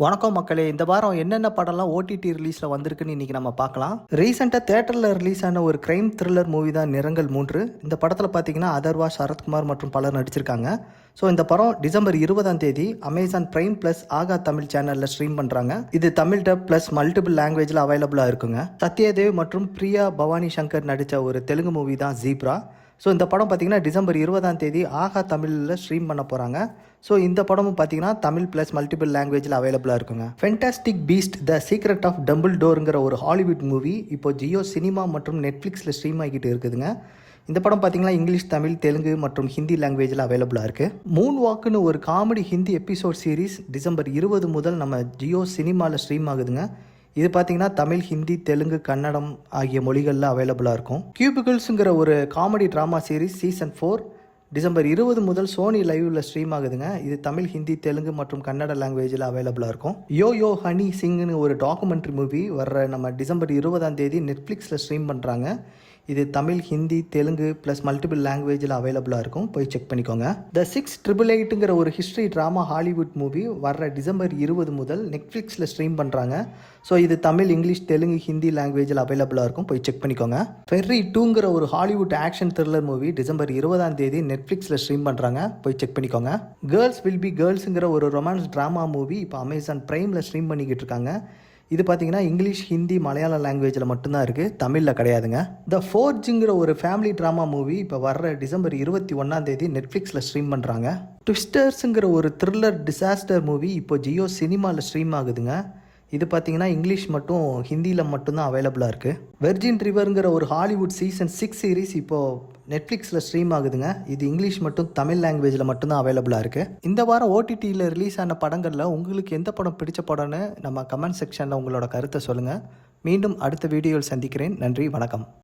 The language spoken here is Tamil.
வணக்கம் மக்களே. இந்த வாரம் என்னென்ன படம்லாம் ஓடிடி ரிலீஸில் வந்திருக்குன்னு இன்றைக்கி நம்ம பார்க்கலாம். ரீசெண்டாக தேட்டரில் ரிலீஸ் ஆன ஒரு கிரைம் த்ரில்லர் மூவி தான் நிறங்கள் 3. இந்த படத்தில் பார்த்தீங்கன்னா அதர்வா, சரத்குமார் மற்றும் பலர் நடிச்சிருக்காங்க. ஸோ இந்த படம் டிசம்பர் 20 அமேசான் பிரைம் ப்ளஸ் ஆகா தமிழ் சேனலில் ஸ்ட்ரீம் பண்ணுறாங்க. இது தமிழ் டப் ப்ளஸ் மல்டிபிள் லாங்குவேஜில் அவைலபிளாக இருக்குங்க. சத்யதேவ் மற்றும் பிரியா பவானி சங்கர் நடித்த ஒரு தெலுங்கு மூவி தான் ஜீப்ரா. ஸோ இந்த படம் பார்த்தீங்கன்னா டிசம்பர் 20 ஆகா தமிழில் ஸ்ட்ரீம் பண்ண போகிறாங்க. ஸோ இந்த படமும் பார்த்தீங்கன்னா தமிழ் ப்ளஸ் மல்டிபிள் லாங்குவேஜில் அவைலபிளாக இருக்குங்க. Fantastic beast the secret of டம்பிள்டோருங்கிற ஒரு ஹாலிவுட் மூவி இப்போ ஜியோ சினிமா மற்றும் நெட்ஃப்ளிக்ஸில் ஸ்ட்ரீம் ஆகிட்டு இருக்குதுங்க. இந்த படம் பார்த்தீங்கன்னா இங்கிலீஷ், தமிழ், தெலுங்கு மற்றும் ஹிந்தி லாங்குவேஜில் அவைலபிளாக இருக்குது. மூன் வாக்குன்னு ஒரு comedy Hindi episode series December 20 முதல் நம்ம ஜியோ சினிமாவில் ஸ்ட்ரீம் ஆகுதுங்க. இது பார்த்தீங்கன்னா தமிழ், ஹிந்தி, தெலுங்கு, கன்னடம் ஆகிய மொழிகளில் அவைலபிளாக இருக்கும். கியூபிகிள்ஸுங்கிற ஒரு comedy drama series season 4 December 20 முதல் சோனி லைவ்ல ஸ்ட்ரீம் ஆகுதுங்க. இது தமிழ், ஹிந்தி, தெலுங்கு மற்றும் கன்னட லாங்குவேஜில் அவைலபிளாக இருக்கும். யோ யோ ஹனி சிங்னு ஒரு டாக்குமெண்ட்ரி மூவி வர்ற நம்ம டிசம்பர் 20 நெட்ஃப்ளிக்ஸில் ஸ்ட்ரீம் பண்ணுறாங்க. இது தமிழ், ஹிந்தி, தெலுங்கு ப்ளஸ் மல்டிபிள் லாங்குவேஜில் அவைலபிளாக இருக்கும். போய் செக் பண்ணிக்கோங்க. த 688ங்கிற ஒரு ஹிஸ்ட்ரி ட்ராமா ஹாலிவுட் மூவி வர்ற டிசம்பர் 20 முதல் நெட்ஃப்ளிக்ஸில் ஸ்ட்ரீம் பண்ணுறாங்க. ஸோ இது தமிழ், இங்கிலீஷ், தெலுங்கு, ஹிந்தி லாங்குவேஜில் அவைலபிளாக இருக்கும். போய் செக் பண்ணிக்கோங்க. ஃபெர்ரி 2ங்கிற ஒரு Hollywood action thriller movie December 20 நெட்ஃப்ளிக்ஸில் ஸ்ட்ரீம் பண்ணுறாங்க. போய் செக் பண்ணிக்கோங்க. கேர்ள்ஸ் வில் பி கேர்ள்ஸுங்கிற ஒரு ரொமான்ஸ் ட்ராமா மூவி இப்போ அமேசான் பிரைமில் ஸ்ட்ரீம் பண்ணிக்கிட்டு இருக்காங்க. இது பார்த்தீங்கன்னா இங்கிலீஷ், ஹிந்தி, மலையாள லாங்குவேஜில் மட்டும்தான் இருக்குது, தமிழில் கிடையாதுங்க. த ஃபோர்ஜுங்கிற ஒரு ஃபேமிலி ட்ராமா மூவி இப்போ வர்ற டிசம்பர் 21 நெட்ஃப்ளிக்ஸில் ஸ்ட்ரீம் பண்ணுறாங்க. ட்விஸ்டர்ஸுங்கிற ஒரு த்ரில்லர் டிசாஸ்டர் மூவி இப்போ ஜியோ சினிமாவில் ஸ்ட்ரீம் ஆகுதுங்க. இது பார்த்தீங்கன்னா இங்கிலீஷ் மட்டும் ஹிந்தியில் மட்டும்தான் அவைலபிளாக இருக்குது. வெர்ஜின் ரிவருங்கிற ஒரு ஹாலிவுட் சீசன் 6 சீரிஸ் இப்போது நெட்ஃப்ளிக்ஸில் ஸ்ட்ரீம் ஆகுதுங்க. இது இங்கிலீஷ் மட்டும் தமிழ் லாங்குவேஜில் மட்டும்தான் அவைலபிளாக இருக்குது. இந்த வாரம் ஓடிடியில் ரிலீஸ் ஆன படங்களில் உங்களுக்கு எந்த படம் பிடிச்ச படம்னு நம்ம கமெண்ட் செக்ஷனில் உங்களோட கருத்தை சொல்லுங்கள். மீண்டும் அடுத்த வீடியோவில் சந்திக்கிறேன். நன்றி, வணக்கம்.